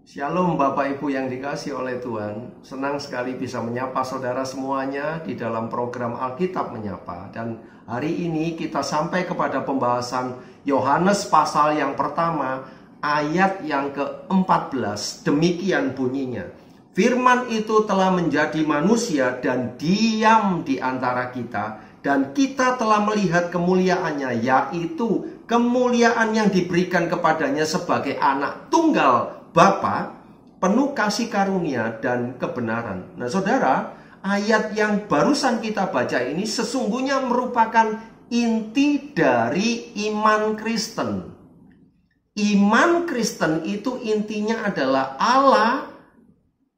Shalom Bapak Ibu yang dikasihi oleh Tuhan. Senang sekali bisa menyapa saudara semuanya di dalam program Alkitab Menyapa. Dan hari ini kita sampai kepada pembahasan Yohanes pasal yang pertama, ayat yang ke-14. Demikian bunyinya. Firman itu telah menjadi manusia dan diam di antara kita. Dan kita telah melihat kemuliaannya, yaitu kemuliaan yang diberikan kepadanya sebagai anak tunggal Bapa, penuh kasih karunia dan kebenaran. Nah saudara, ayat yang barusan kita baca ini sesungguhnya merupakan inti dari iman Kristen. Iman Kristen itu intinya adalah Allah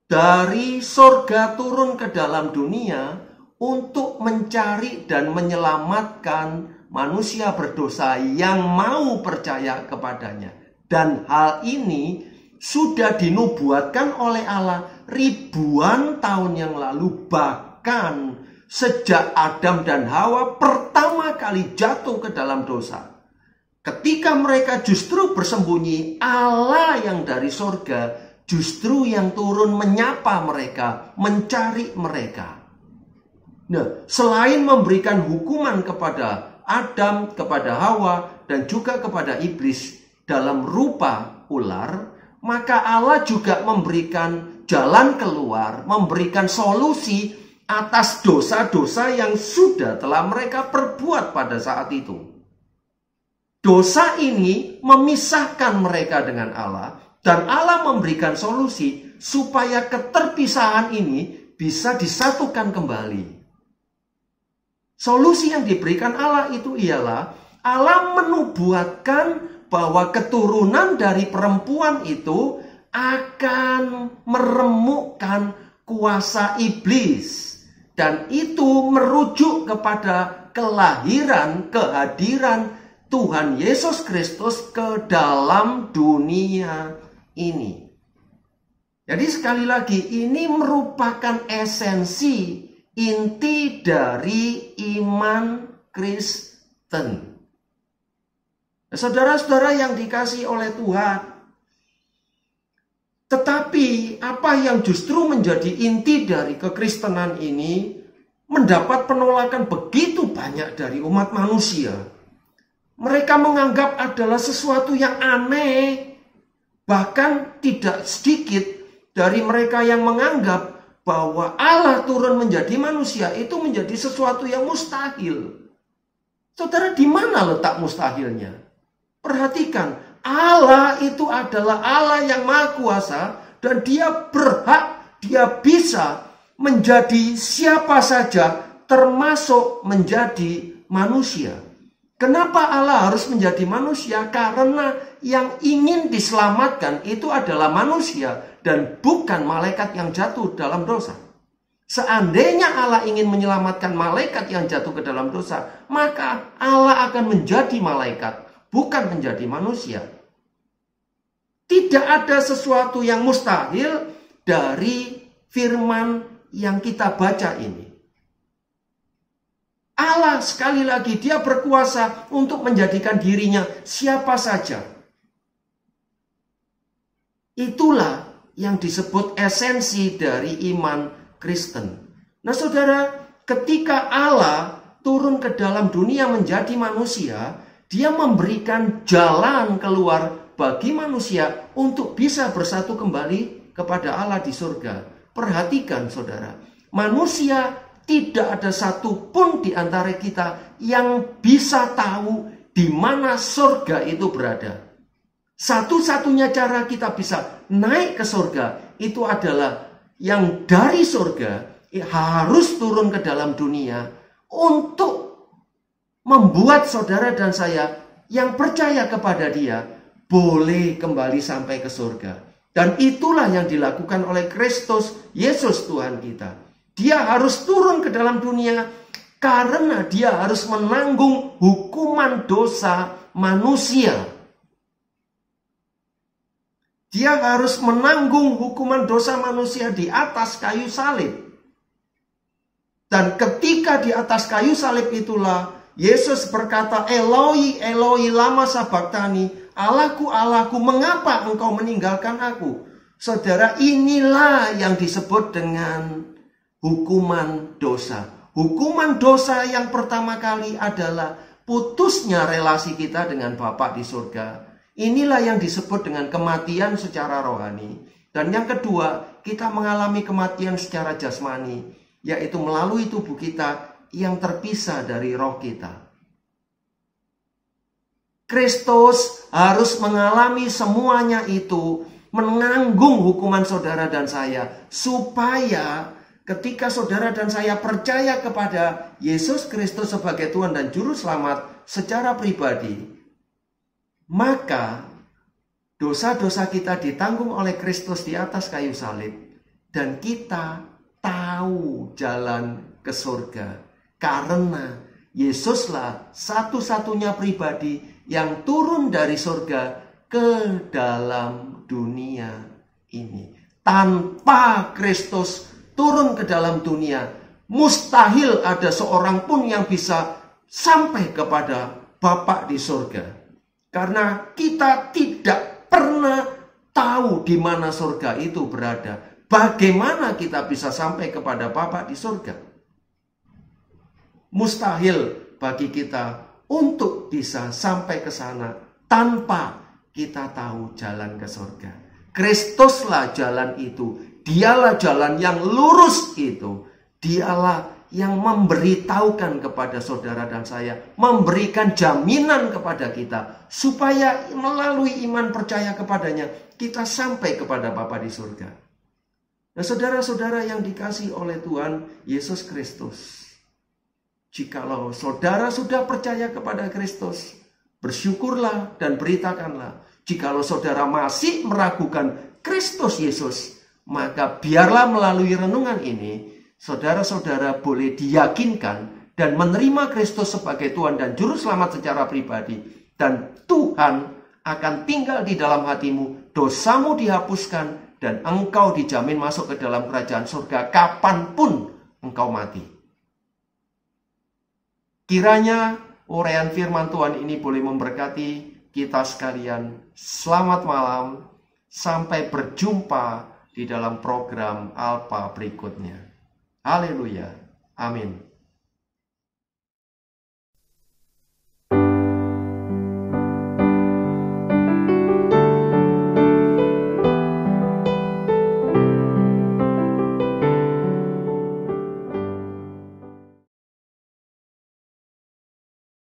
dari sorga turun ke dalam dunia untuk mencari dan menyelamatkan manusia berdosa yang mau percaya kepadanya. Dan hal ini sudah dinubuatkan oleh Allah ribuan tahun yang lalu, bahkan sejak Adam dan Hawa pertama kali jatuh ke dalam dosa. Ketika mereka justru bersembunyi, Allah yang dari sorga justru yang turun menyapa mereka, mencari mereka. Nah, selain memberikan hukuman kepada Adam, kepada Hawa, dan juga kepada iblis dalam rupa ular, maka Allah juga memberikan jalan keluar, memberikan solusi atas dosa-dosa yang sudah telah mereka perbuat pada saat itu. Dosa ini memisahkan mereka dengan Allah, dan Allah memberikan solusi supaya keterpisahan ini bisa disatukan kembali. Solusi yang diberikan Allah itu ialah Allah menubuatkan bahwa keturunan dari perempuan itu akan meremukkan kuasa iblis. Dan itu merujuk kepada kehadiran Tuhan Yesus Kristus ke dalam dunia ini. Jadi sekali lagi, ini merupakan esensi inti dari iman Kristen. Saudara-saudara yang dikasihi oleh Tuhan, tetapi apa yang justru menjadi inti dari kekristenan ini mendapat penolakan begitu banyak dari umat manusia. Mereka menganggap adalah sesuatu yang aneh. Bahkan tidak sedikit dari mereka yang menganggap bahwa Allah turun menjadi manusia itu menjadi sesuatu yang mustahil. Saudara, di mana letak mustahilnya? Perhatikan, Allah itu adalah Allah yang maha kuasa dan dia berhak, dia bisa menjadi siapa saja termasuk menjadi manusia. Kenapa Allah harus menjadi manusia? Karena yang ingin diselamatkan itu adalah manusia dan bukan malaikat yang jatuh dalam dosa. Seandainya Allah ingin menyelamatkan malaikat yang jatuh ke dalam dosa, maka Allah akan menjadi malaikat, bukan menjadi manusia. Tidak ada sesuatu yang mustahil dari firman yang kita baca ini. Allah sekali lagi dia berkuasa untuk menjadikan dirinya siapa saja. Itulah yang disebut esensi dari iman Kristen. Nah saudara, ketika Allah turun ke dalam dunia menjadi manusia, dia memberikan jalan keluar bagi manusia untuk bisa bersatu kembali kepada Allah di surga. Perhatikan saudara, manusia tidak ada satupun di antara kita yang bisa tahu di mana surga itu berada. Satu-satunya cara kita bisa naik ke surga itu adalah yang dari surga harus turun ke dalam dunia untuk membuat saudara dan saya yang percaya kepada dia boleh kembali sampai ke surga. Dan itulah yang dilakukan oleh Kristus Yesus Tuhan kita. Dia harus turun ke dalam dunia karena dia harus menanggung hukuman dosa manusia. Dia harus menanggung hukuman dosa manusia di atas kayu salib. Dan ketika di atas kayu salib itulah Yesus berkata, Eloi, Eloi, lama sabachthani, Allahku, Allahku, mengapa engkau meninggalkan aku? Saudara, inilah yang disebut dengan hukuman dosa. Hukuman dosa yang pertama kali adalah putusnya relasi kita dengan Bapa di surga. Inilah yang disebut dengan kematian secara rohani. Dan yang kedua, kita mengalami kematian secara jasmani, yaitu melalui tubuh kita yang terpisah dari roh kita. Kristus harus mengalami semuanya itu, menanggung hukuman saudara dan saya, supaya ketika saudara dan saya percaya kepada Yesus Kristus sebagai Tuhan dan Juru Selamat secara pribadi, maka dosa-dosa kita ditanggung oleh Kristus di atas kayu salib, dan kita tahu jalan ke surga. Karena Yesuslah satu-satunya pribadi yang turun dari surga ke dalam dunia ini. Tanpa Kristus turun ke dalam dunia, mustahil ada seorang pun yang bisa sampai kepada Bapa di surga. Karena kita tidak pernah tahu di mana surga itu berada. Bagaimana kita bisa sampai kepada Bapa di surga? Mustahil bagi kita untuk bisa sampai ke sana tanpa kita tahu jalan ke surga. Kristuslah jalan itu. Dialah jalan yang lurus itu. Dialah yang memberitahukan kepada saudara dan saya, memberikan jaminan kepada kita, supaya melalui iman percaya kepadanya, kita sampai kepada Bapa di surga. Nah, saudara-saudara yang dikasihi oleh Tuhan Yesus Kristus, jikalau saudara sudah percaya kepada Kristus, bersyukurlah dan beritakanlah. Jikalau saudara masih meragukan Kristus Yesus, maka biarlah melalui renungan ini, saudara-saudara boleh diyakinkan dan menerima Kristus sebagai Tuhan dan Juru Selamat secara pribadi. Dan Tuhan akan tinggal di dalam hatimu, dosamu dihapuskan, dan engkau dijamin masuk ke dalam kerajaan surga kapanpun engkau mati. Kiranya uraian firman Tuhan ini boleh memberkati kita sekalian. Selamat malam, sampai berjumpa di dalam program Alpa berikutnya. Haleluya, amin.